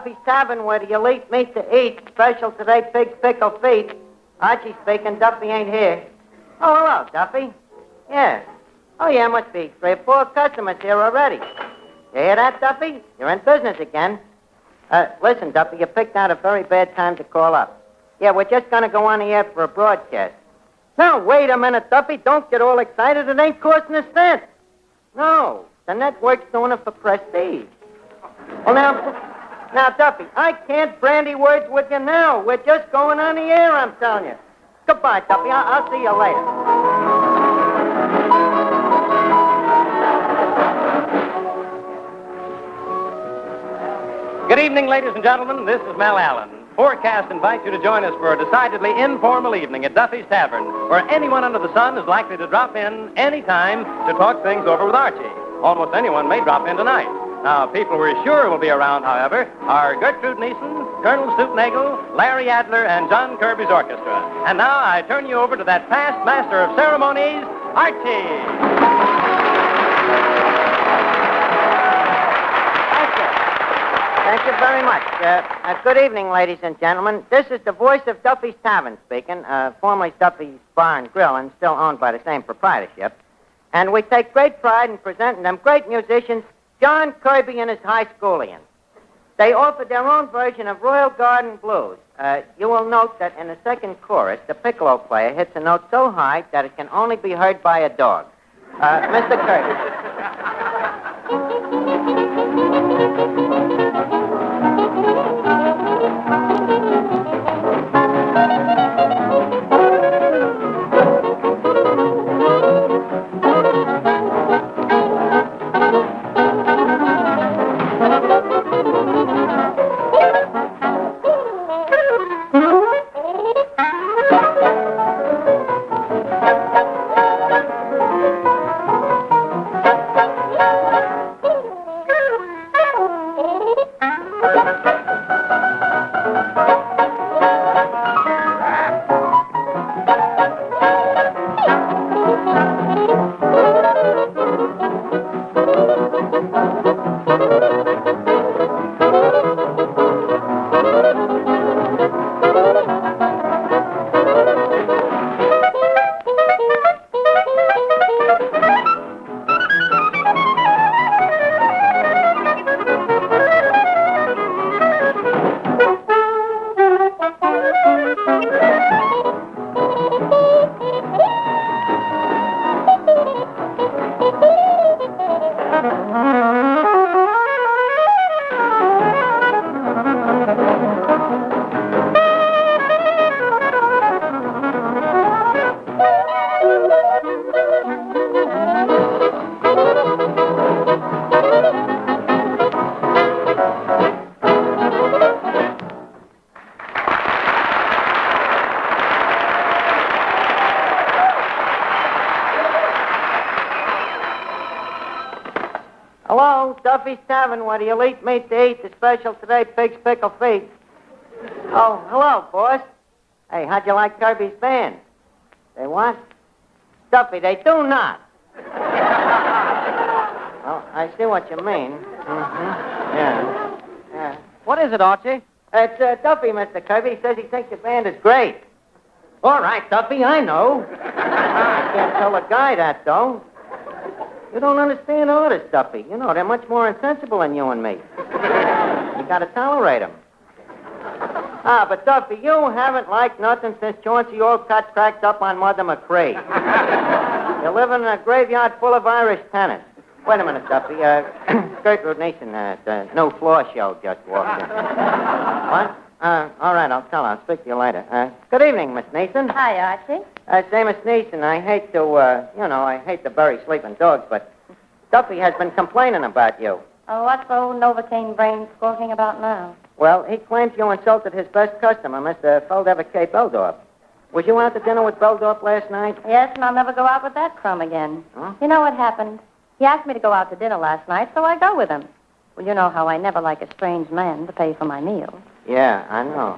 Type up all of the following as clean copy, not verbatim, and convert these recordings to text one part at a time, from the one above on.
Duffy's Tavern where the elite meet to eat. Special today, pig's pickle feet. Archie speaking. Duffy ain't here. Oh, hello, Duffy. Yeah. Oh, yeah, must be 3 or 4 customers here already. You hear that, Duffy? You're in business again. Listen, Duffy, you picked out a very bad time to call up. Yeah, we're just going to go on the air for a broadcast. Now, wait a minute, Duffy. Don't get all excited. It ain't costing a cent. No, the network's doing it for prestige. Well, now, Duffy, I can't brandy words with you now. We're just going on the air, I'm telling you. Goodbye, Duffy. I'll see you later. Good evening, ladies and gentlemen. This is Mel Allen. Forecast invites you to join us for a decidedly informal evening at Duffy's Tavern, where anyone under the sun is likely to drop in any time to talk things over with Archie. Almost anyone may drop in tonight. Now, people we're sure will be around, however, are Gertrude Neeson, Colonel Stoopnagel, Larry Adler, and John Kirby's orchestra. And now I turn you over to that past master of ceremonies, Archie. Thank you very much. Good evening, ladies and gentlemen. This is the voice of Duffy's Tavern speaking, formerly Duffy's Bar and Grill and still owned by the same proprietorship. And we take great pride in presenting them great musicians, John Kirby and his high schoolians. They offer their own version of Royal Garden Blues. You will note that in the second chorus, the piccolo player hits a note so high that it can only be heard by a dog. Mr. Kirby. Hello, Duffy's Tavern, where the elite meet to eat. The special today, pig's pickle feet. Oh, hello, boss. Hey, how'd you like Kirby's band? They what? Duffy, they do not. Well, I see what you mean. Mm-hmm. Yeah. What is it, Archie? It's Duffy, Mr. Kirby. He says he thinks your band is great. All right, Duffy, I know. I can't tell a guy that, though. You don't understand artists, Duffy. You know, they're much more insensible than you and me. You gotta tolerate them. But Duffy, you haven't liked nothing since Chauncey Olcott cracked up on Mother McCree. You're living in a graveyard full of Irish tenants. Wait a minute, Duffy. Gertrude Neeson, the new floor show just walked in. What? All right, I'll tell her. I'll speak to you later. Good evening, Miss Neeson. Hi, Archie. Say, Miss Neeson, I hate to, I hate to bury sleeping dogs, but Duffy has been complaining about you. Oh, what's old Novocaine brain squawking about now? Well, he claims you insulted his best customer, Mr. Feldever K. Beldorf. Was you out to dinner with Beldorf last night? Yes, and I'll never go out with that crumb again. Huh? You know what happened? He asked me to go out to dinner last night, so I go with him. Well, you know how I never like a strange man to pay for my meals. Yeah, I know.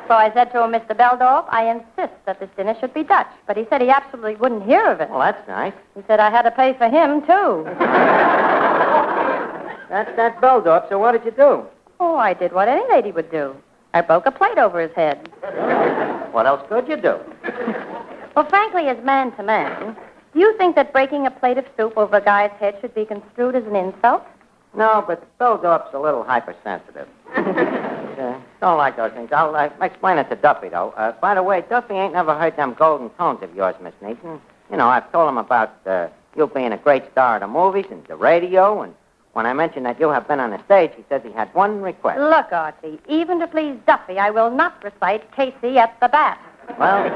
So I said to him, Mr. Beldorf, I insist that this dinner should be Dutch. But he said he absolutely wouldn't hear of it. Well, that's nice. He said I had to pay for him, too. That's that Beldorf, so what did you do? Oh, I did what any lady would do. I broke a plate over his head. What else could you do? Well, frankly, as man to man, do you think that breaking a plate of soup over a guy's head should be construed as an insult? No, but Beldorf's a little hypersensitive. Don't like those things. I'll explain it to Duffy, though. By the way, Duffy ain't never heard them golden tones of yours, Miss Neeson. You know, I've told him about you being a great star of the movies and the radio, and when I mentioned that you have been on the stage, he says he had one request. Look, Archie, even to please Duffy, I will not recite Casey at the bat. Well,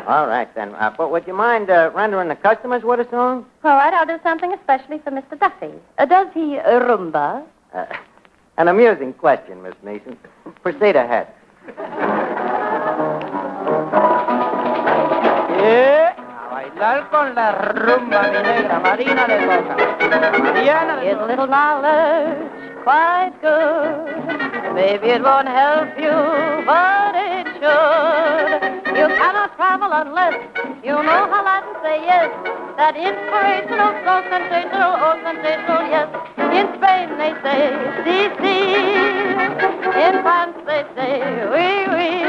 all right, then. But would you mind rendering the customers with a song? All right, I'll do something especially for Mr. Duffy. Does he rumba? An amusing question, Miss Neeson. Proceed ahead. Bailar con la rumba, mi negra, Marina le toca. Mariana le Is a little knowledge quite good? Maybe it won't help you, but it should. You cannot travel unless you know how Latin say yes. That inspirational, so sensational, oh sensational, yes. In Spain they say, si, si. In France they say, oui, oui.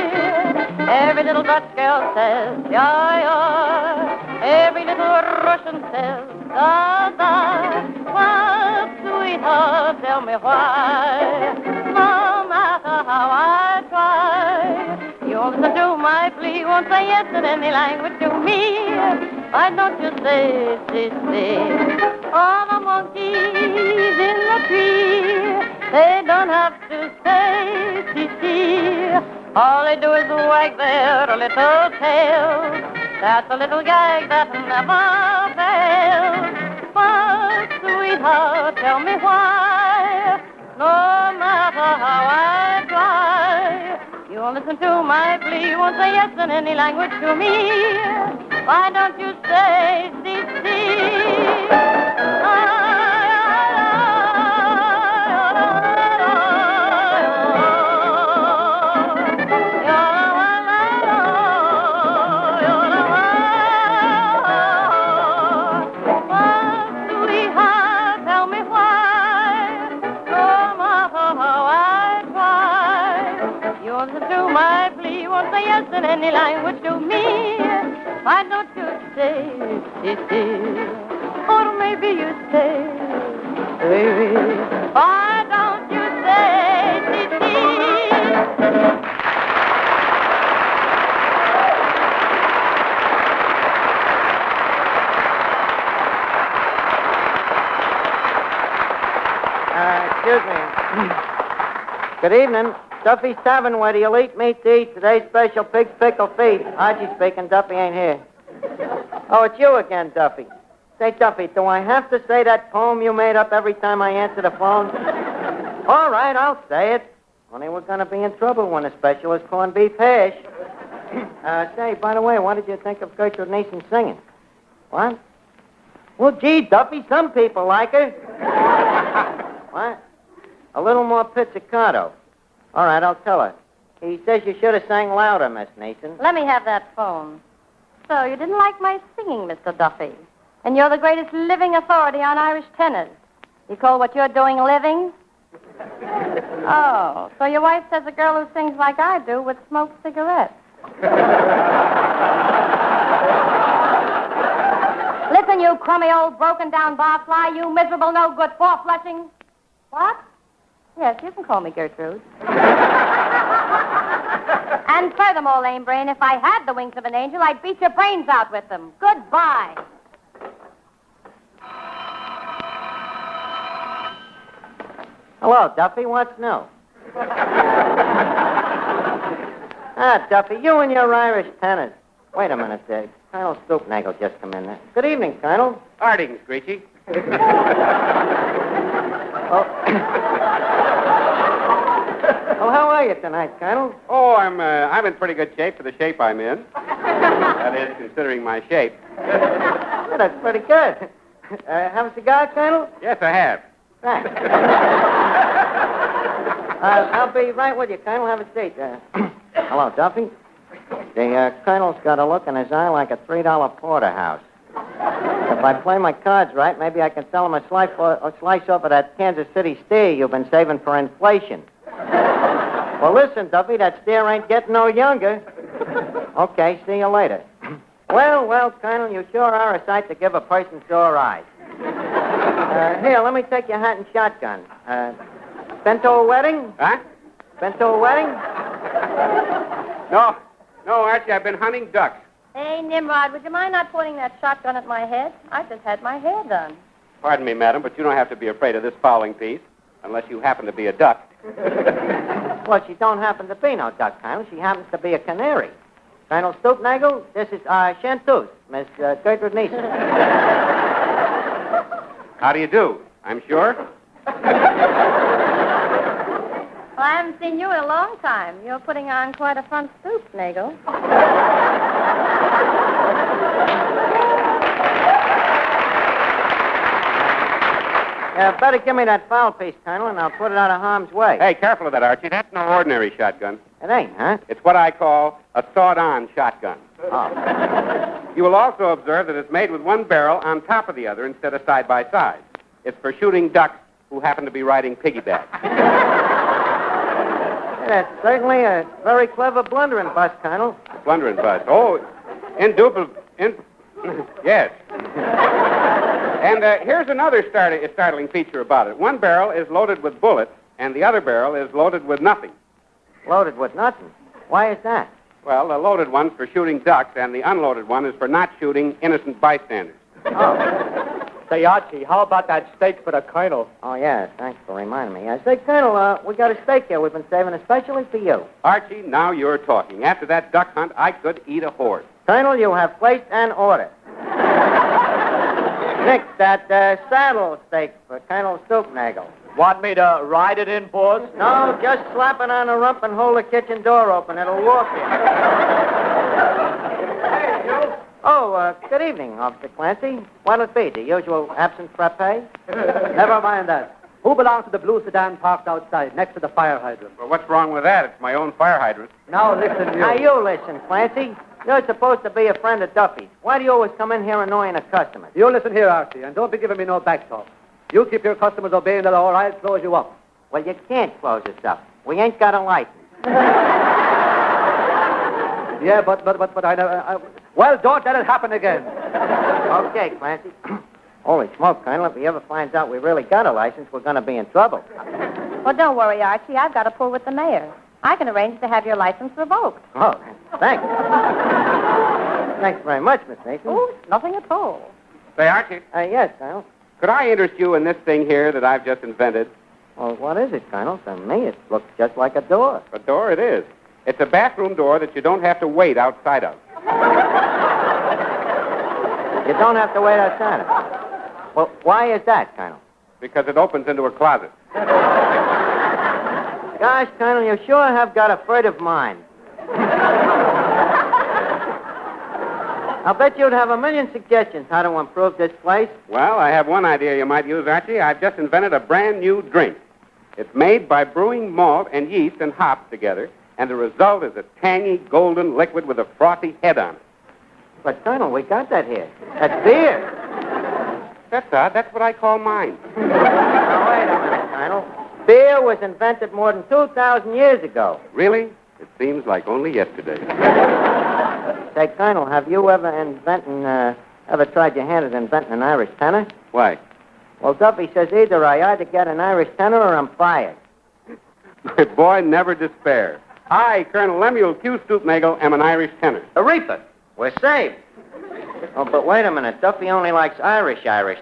Every little Dutch girl says, ja, ja. Every little Russian says, da, da. But, sweetheart, tell me why. No matter how I try, you listen to my plea, won't say yes in any language to me. Why don't you say, si, si? All the monkeys in the tree, they don't have to say, si, si. All they do is wag their little tails. That's a little gag that never fails. But, sweetheart, tell me why. No matter how I try, you'll listen to my plea. You won't say yes in any language to me. Why don't you say, si, si? In any language to me, why don't you say, si, si? Or maybe you say, baby, why don't you say, si, si? Excuse me. Good evening. Duffy's Tavern, where the elite meet to eat. Today's special pig's pickle feed. Archie speaking. Duffy ain't here. Oh, it's you again, Duffy. Say, Duffy, do I have to say that poem you made up every time I answer the phone? All right, I'll say it. Only we're going to be in trouble when the special is corned beef hash. Say, by the way, what did you think of Gertrude Neeson singing? What? Well, gee, Duffy, some people like her. What? A little more pizzicato. All right, I'll tell her. He says you should have sang louder, Miss Neeson. Let me have that phone. So, you didn't like my singing, Mr. Duffy. And you're the greatest living authority on Irish tenors. You call what you're doing living? Oh, so your wife says a girl who sings like I do would smoke cigarettes. Listen, you crummy old broken-down barfly, you miserable no-good four-flushing. What? Yes, you can call me Gertrude. And furthermore, lame brain, if I had the wings of an angel, I'd beat your brains out with them. Goodbye. Hello, Duffy. What's new? Duffy, you and your Irish tenors. Wait a minute, Colonel Stoopnagel just come in there. Good evening, Colonel. Harding, Screechy. Well, how are you tonight, Colonel? Oh, I'm in pretty good shape for the shape I'm in. That is, considering my shape. Yeah, that's pretty good. Have a cigar, Colonel? Yes, I have. Thanks. I'll be right with you, Colonel. Have a seat. Hello, Duffy. The Colonel's got a look in his eye like a $3 porterhouse. If I play my cards right, maybe I can sell him a slice off of that Kansas City steer you've been saving for inflation. Well, listen, Duffy, that steer ain't getting no younger. Okay, see you later. Well, Colonel, you sure are a sight to give a person sore eyes. Here, let me take your hat and shotgun. Been to a wedding? Huh? Been to a wedding? No, Archie, I've been hunting ducks. Hey, Nimrod, would you mind not pointing that shotgun at my head? I just had my hair done. Pardon me, madam, but you don't have to be afraid of this fowling piece, unless you happen to be a duck. Well, she don't happen to be no duck, Colonel. She happens to be a canary. Colonel Stoopnagel, this is Chanteuse, Miss Gertrude Neeson. How do you do? I'm sure. Well, I haven't seen you in a long time. You're putting on quite a front stoop, Nagel. Better give me that foul piece, Colonel, and I'll put it out of harm's way. Hey, careful of that, Archie. That's no ordinary shotgun. It ain't, huh? It's what I call a sawed-on shotgun. Oh. You will also observe that it's made with one barrel on top of the other instead of side by side. It's for shooting ducks who happen to be riding piggyback. That's certainly a very clever blundering bust, Colonel. Blundering bust. Oh, indubitable. Yes. And here's another startling feature about it. One barrel is loaded with bullets, and the other barrel is loaded with nothing. Loaded with nothing? Why is that? Well, the loaded one's for shooting ducks, and the unloaded one is for not shooting innocent bystanders. Oh. Say, Archie, how about that steak for the Colonel? Oh, yeah, thanks for reminding me. Say, Colonel, we got a steak here we've been saving especially for you. Archie, now you're talking. After that duck hunt, I could eat a horse. Colonel, you have placed an order. Nick, that saddle steak for Colonel Stoopnagel. Want me to ride it in, boss? No, just slap it on the rump and hold the kitchen door open. It'll walk you. Oh, good evening, Officer Clancy. What'll it be, the usual absent frappe? Never mind that. Who belongs to the blue sedan parked outside, next to the fire hydrant? Well, what's wrong with that? It's my own fire hydrant. Now listen, you. Now, you listen, Clancy. You're supposed to be a friend of Duffy's. Why do you always come in here annoying the customers? You listen here, Archie, and don't be giving me no back talk. You keep your customers obeying the law, or I'll close you up. Well, you can't close us up. We ain't got a license. Yeah, but I never... Well, don't let it happen again. Okay, Clancy. Holy smoke, Colonel. If he ever finds out we really got a license, we're going to be in trouble. Well, don't worry, Archie. I've got a pull with the mayor. I can arrange to have your license revoked. Oh, thanks. Thanks very much, Miss Mason. Oh, nothing at all. Say, Archie, Yes, Colonel. could I interest you in this thing here that I've just invented? Well, what is it, Colonel? To me, it looks just like a door. A door it is. It's a bathroom door that you don't have to wait outside of. You don't have to wait outside it. Well, why is that, Colonel? Because it opens into a closet. Gosh, Colonel, you sure have got a furtive mind. I'll bet you'd have a million suggestions how to improve this place. Well, I have one idea you might use, Archie. I've just invented a brand new drink. It's made by brewing malt and yeast and hops together, and the result is a tangy, golden liquid with a frothy head on it. But, Colonel, we got that here. That's beer. That's odd. That's what I call mine. Now, wait a minute, Colonel. Beer was invented more than 2,000 years ago. Really? It seems like only yesterday. Say, Colonel, have you ever tried your hand at inventing an Irish tenor? Why? Well, Duffy says either I either get an Irish tenor or I'm fired. My boy, never despair. I, Colonel Lemuel Q. Stoopnagel, am an Irish tenor. Aretha, we're saved. Oh, but wait a minute. Duffy only likes Irish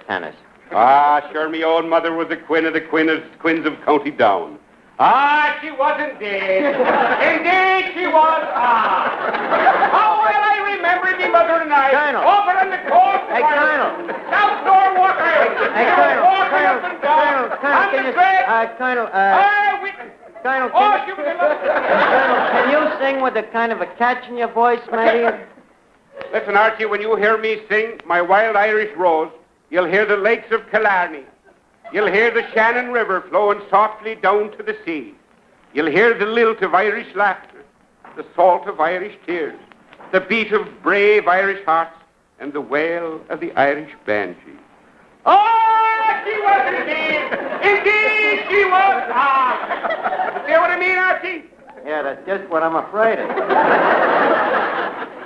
tenors. Ah, sure, me old mother was a queen of the queens of County Down. Ah, she was indeed. Indeed, she was. Ah. How well I remember me mother and I. Colonel. Over in the cold. Hey, Colonel. South Norwalk Island. Hey, Colonel. Colonel, can you... Colonel, Colonel, can you sing with a kind of a catch in your voice, maybe? Listen, Archie, when you hear me sing My Wild Irish Rose, you'll hear the lakes of Killarney. You'll hear the Shannon River flowing softly down to the sea. You'll hear the lilt of Irish laughter, the salt of Irish tears, the beat of brave Irish hearts, and the wail of the Irish banshee. Oh, she was indeed! Indeed, she was! Ah! You see what I mean, Archie? Yeah, that's just what I'm afraid of.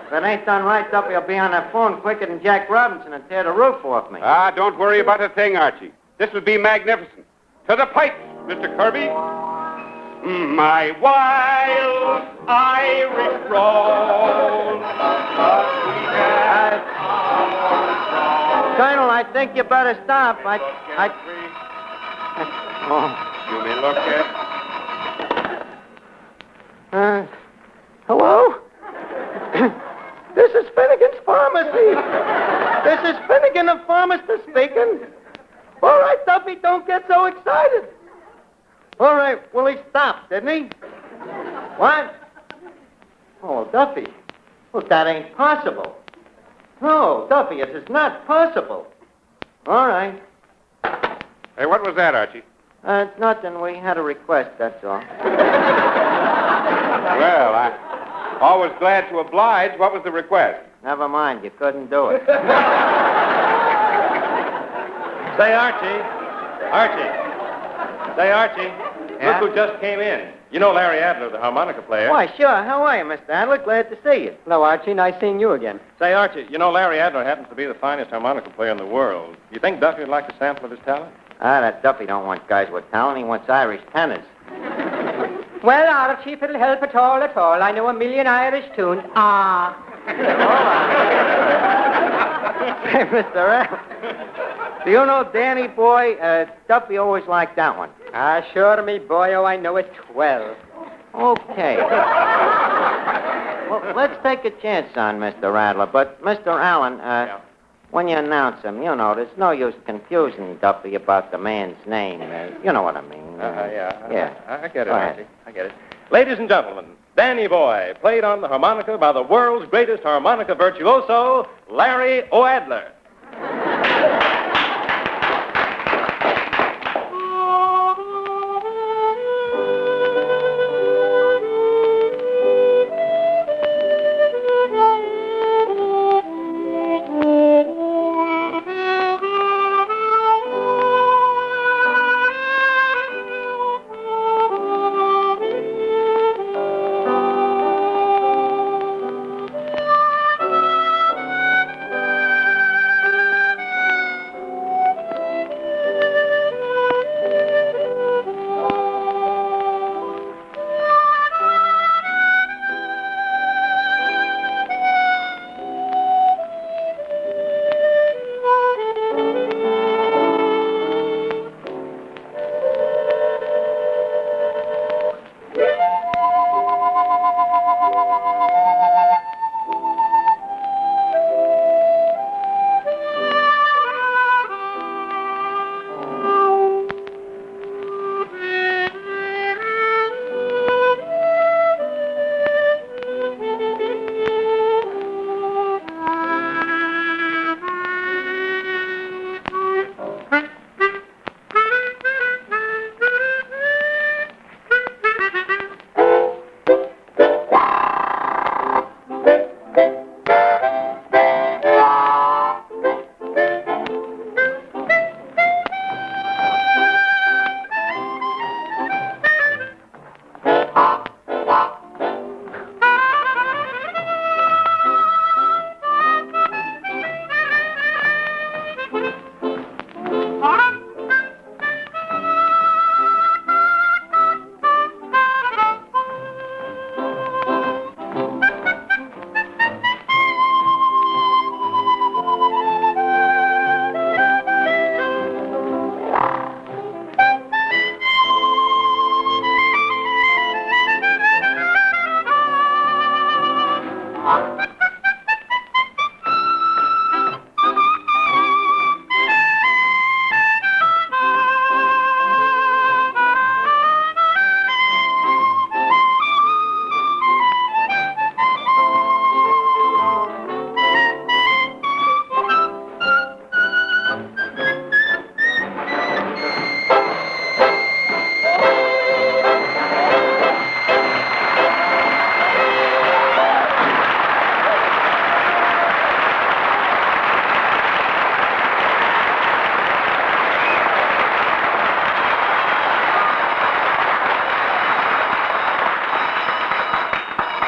If it ain't done right, Duffy will be on that phone quicker than Jack Robinson and tear the roof off me. Ah, don't worry about a thing, Archie. This will be magnificent. To the pipes, Mr. Kirby. My wild Irish rose. Colonel, I think you better stop. You may look at... Hello? This is Finnegan's Pharmacy. This is Finnegan the pharmacist speaking. All right, Duffy, don't get so excited. All right, well, he stopped, didn't he? What? Oh, Duffy. Well, that ain't possible. No, Duffy, it is not possible. All right. Hey, what was that, Archie? It's nothing. We had a request, that's all. Well, I'm always glad to oblige. What was the request? Never mind, you couldn't do it. Say, Archie. Say, Archie. Yeah? Look who just came in. You know Larry Adler, the harmonica player. Why, sure. How are you, Mr. Adler? Glad to see you. Hello, Archie. Nice seeing you again. Say, Archie, you know Larry Adler happens to be the finest harmonica player in the world. You think Duffy would like a sample of his talent? That Duffy don't want guys with talent. He wants Irish tenors. Well, Archie, if it'll help at all, I know a million Irish tunes. Ah. Hey, Mr. Adler. Do you know Danny Boy? Duffy always liked that one. Ah, sure, me boyo, I know it well. Okay. Well, let's take a chance on Mr. Adler. But, Mr. Allen, when you announce him, you know, there's no use confusing Duffy about the man's name. You know what I mean. Yeah. I get it, Go ahead. Archie. I get it. Ladies and gentlemen, Danny Boy, played on the harmonica by the world's greatest harmonica virtuoso, Larry O'Adler.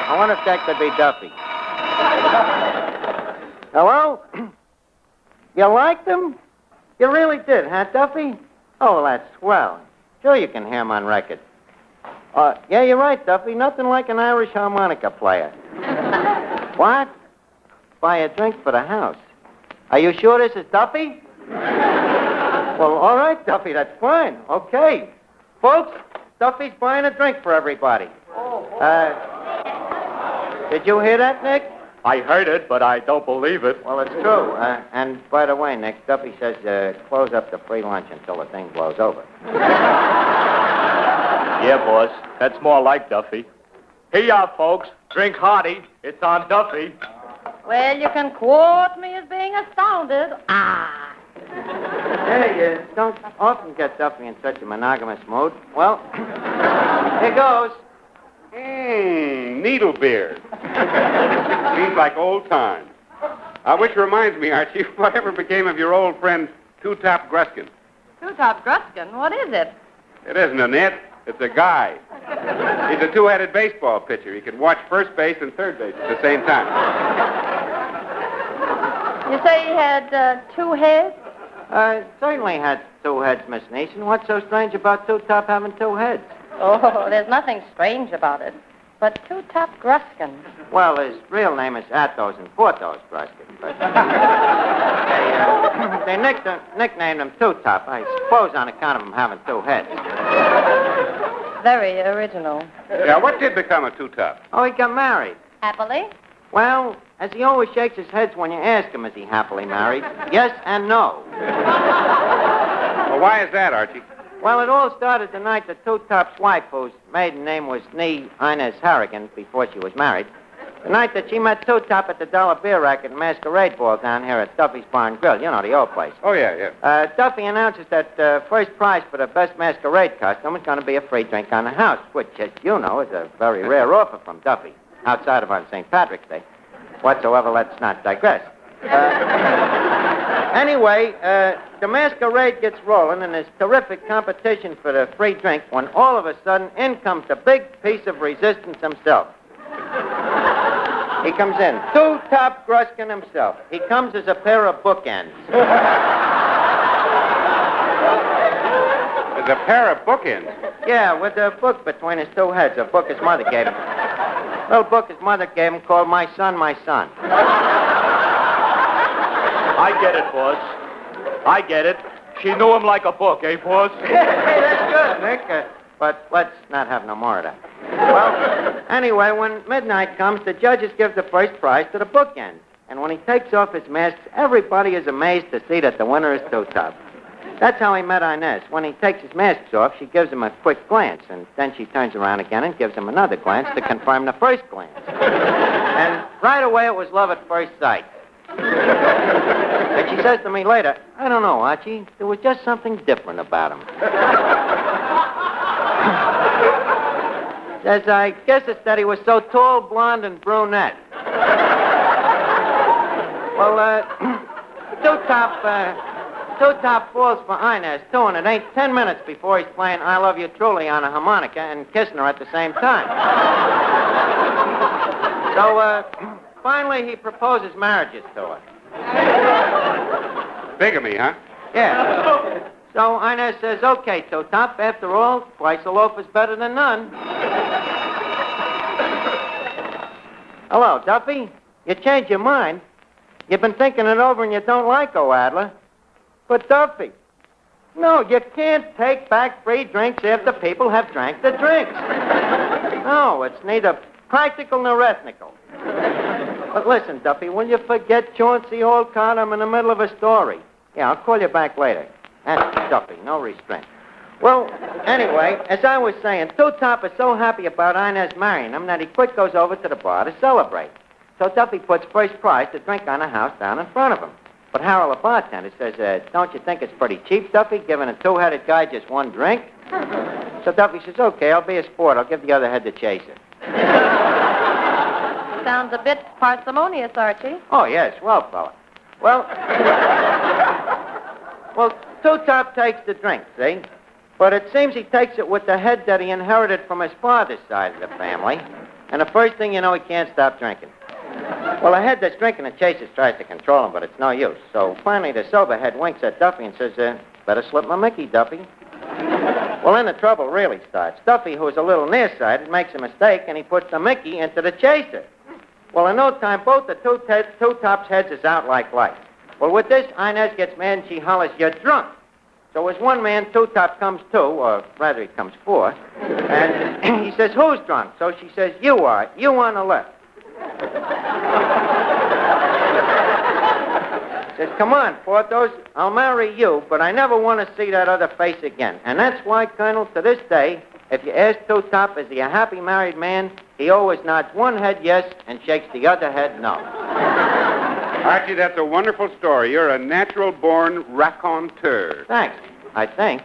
I wonder if that could be Duffy. Hello? You liked him? You really did, huh, Duffy? Oh, that's swell. Sure you can hear him on record. Yeah, you're right, Duffy. Nothing like an Irish harmonica player. What? Buy a drink for the house. Are you sure this is Duffy? Well, all right, Duffy, that's fine. Okay. Folks, Duffy's buying a drink for everybody. Did you hear that, Nick? I heard it, but I don't believe it. Well, it's true. And by the way, Nick, Duffy says close up the free lunch until the thing blows over. Yeah, boss. That's more like Duffy. Here you are, folks. Drink hearty. It's on Duffy. Well, you can quote me as being astounded. Hey, you don't often get Duffy in such a monogamous mood. Well, here goes. Needlebeard. Seems like old times. Which reminds me, Archie, whatever became of your old friend Two-Top Gruskin? Two-Top Gruskin? What is it? It isn't a net. It's a guy. He's a two-headed baseball pitcher. He can watch first base and third base at the same time. You say he had 2 heads? Certainly had 2 heads, Miss Neeson. What's so strange about Two-Top having 2 heads? Oh, there's nothing strange about it. But Two-Top Gruskin. Well, his real name is Athos and Porthos Gruskin. But they nicknamed him Two-Top, I suppose on account of him having 2 heads. Very original. Yeah, what did become of Two-Top? Oh, he got married. Happily? Well, as he always shakes his head when you ask him, is he happily married? Yes and no. Well, why is that, Archie? Well, it all started the night that Two-Top's wife, whose maiden name was Inez Harrigan before she was married, the night that she met Two-Top at the Dollar Beer Racket and Masquerade Ball down here at Duffy's Bar and Grill. You know, the old place. Oh, yeah. Duffy announces that first prize for the best masquerade costume is going to be a free drink on the house, which, as you know, is a very rare offer from Duffy, outside of on St. Patrick's Day. Whatsoever, let's not digress. Anyway, the masquerade gets rolling, and there's terrific competition for the free drink when all of a sudden in comes the big piece of resistance himself. He comes in. Two-Top Gruskin himself. He comes as a pair of bookends. There's a pair of bookends. Yeah, with a book between his 2 heads, a book his mother gave him. Little book his mother gave him called My Son, My Son. I get it, boss. I get it. She knew him like a book, eh, boss? Hey, that's good, Nick. But let's not have no more of that. Well, anyway, when midnight comes, the judges give the first prize to the bookend. And when he takes off his mask, everybody is amazed to see that the winner is Two-Top. That's how he met Inez. When he takes his mask off, she gives him a quick glance, and then she turns around again and gives him another glance to confirm the first glance. And right away, it was love at first sight. And she says to me later, I don't know, Archie, there was just something different about him. Says, I guess it's that he was so tall, blonde, and brunette. Well, Two-Top falls for Inez, too, and it ain't 10 minutes before he's playing I Love You Truly on a harmonica and kissing her at the same time. So, finally, he proposes marriages to her. Bigamy, huh? Yeah. So Inez says, okay, Two-Top, after all, twice a loaf is better than none. Hello, Duffy. You changed your mind. You've been thinking it over and you don't like Adler. But, Duffy, no, you can't take back free drinks after people have drank the drinks. No, it's neither practical nor ethnical. But listen, Duffy, will you forget Chauncey Hall Carter? I'm in the middle of a story. Yeah, I'll call you back later. And Duffy, no restraint. Well, anyway, as I was saying, Two-Top is so happy about Inez marrying him that he quick goes over to the bar to celebrate. So Duffy puts first prize to drink on the house down in front of him. But Harold, the bartender, says, don't you think it's pretty cheap, Duffy, giving a 2-headed guy just 1 drink? So Duffy says, okay, I'll be a sport. I'll give the other head the chaser. Sounds a bit parsimonious, Archie. Oh, yes, well, fella. Well, Two-Top takes the drink, see? But it seems he takes it with the head that he inherited from his father's side of the family. And the first thing you know, he can't stop drinking. Well, the head that's drinking the chasers tries to control him, but it's no use. So finally, the sober head winks at Duffy and says, better slip my Mickey, Duffy. Well, then the trouble really starts. Duffy, who's a little nearsighted, makes a mistake, and he puts the Mickey into the chaser. Well, in no time, both the two tops' heads is out like light. Well, with this, Inez gets mad and she hollers, you're drunk. So as one man, two top comes two, or rather he comes four, and he says, who's drunk? So she says, you are. You on the left. Says, come on, Porthos, I'll marry you, but I never want to see that other face again. And that's why, Colonel, to this day, if you ask Two Top, is he a happy married man, he always nods one head yes and shakes the other head no. Archie, that's a wonderful story. You're a natural-born raconteur. Thanks, I think.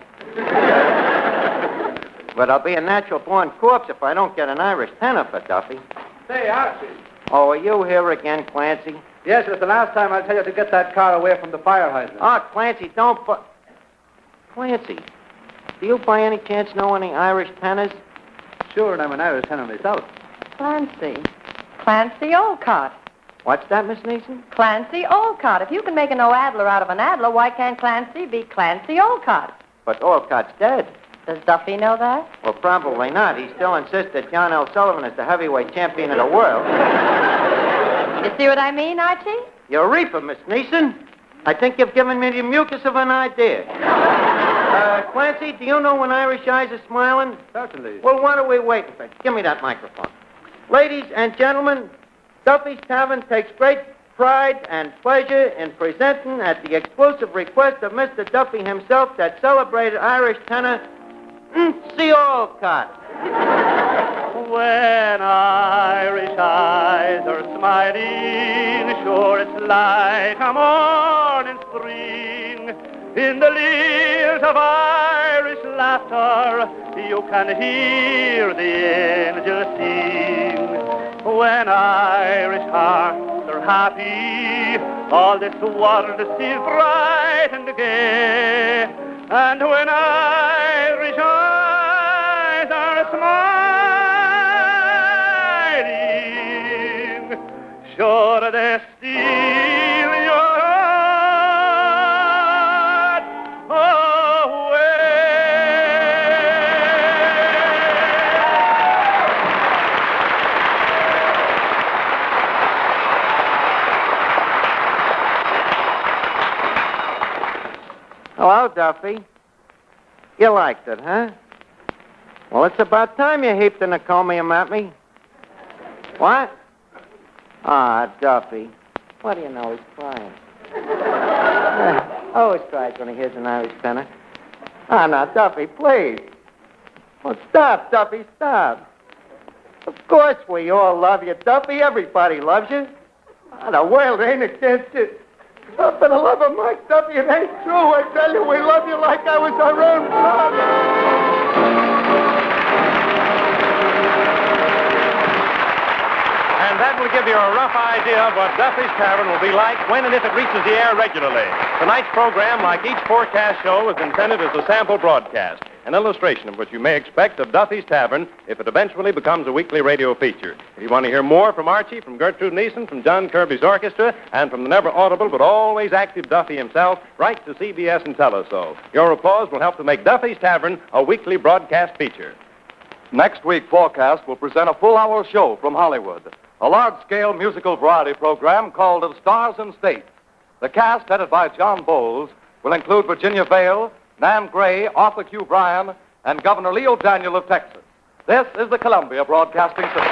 But I'll be a natural-born corpse if I don't get an Irish tenor for Duffy. Say, Archie. Oh, are you here again, Clancy? Yes, it's the last time I'll tell you to get that car away from the fire hydrant. Oh, Clancy, don't Clancy, do you by any chance know any Irish tenors? Sure, and I'm an Irish tenor myself. Clancy Olcott. What's that, Miss Neeson? Clancy Olcott. If you can make an O-Adler out of an Adler, why can't Clancy be Clancy Olcott? But Olcott's dead. Does Duffy know that? Well, probably not. He still insists that John L. Sullivan is the heavyweight champion of the world. You see what I mean, Archie? You're a reaper, Miss Neeson. I think you've given me the mucus of an idea. Clancy, do you know when Irish eyes are smiling? Certainly. Well, what are we waiting for? Give me that microphone. Ladies and gentlemen, Duffy's Tavern takes great pride and pleasure in presenting, at the exclusive request of Mr. Duffy himself, that celebrated Irish tenor, N.C. Olcott. When Irish eyes are smiling, sure it's like a morning spring. In the leaves of Irish laughter, you can hear the angels sing. When Irish hearts are happy, all this world seems bright and gay. And when Irish eyes are smiling, sure they steal your heart away. Hello, Duffy. You liked it, huh? Well, it's about time you heaped an encomium at me. What? Ah, Duffy. What do you know? He's crying. Always cries when he hears an Irish tenor. Ah, now, Duffy, please. Well, stop, Duffy, stop. Of course we all love you, Duffy. Everybody loves you. Ah, the world ain't against you. Oh, for the love of Mike, Duffy, it ain't true. I tell you, we love you like I was our own father. And that will give you a rough idea of what Duffy's Tavern will be like when and if it reaches the air regularly. Tonight's program, like each forecast show, is intended as a sample broadcast, an illustration of what you may expect of Duffy's Tavern if it eventually becomes a weekly radio feature. If you want to hear more from Archie, from Gertrude Neeson, from John Kirby's orchestra, and from the never audible but always active Duffy himself, write to CBS and tell us so. Your applause will help to make Duffy's Tavern a weekly broadcast feature. Next week, Forecast will present a full-hour show from Hollywood, a large-scale musical variety program called Of Stars and States. The cast, headed by John Bowles, will include Virginia Vale, Nan Gray, Arthur Q. Bryan, and Governor Leo Daniel of Texas. This is the Columbia Broadcasting System.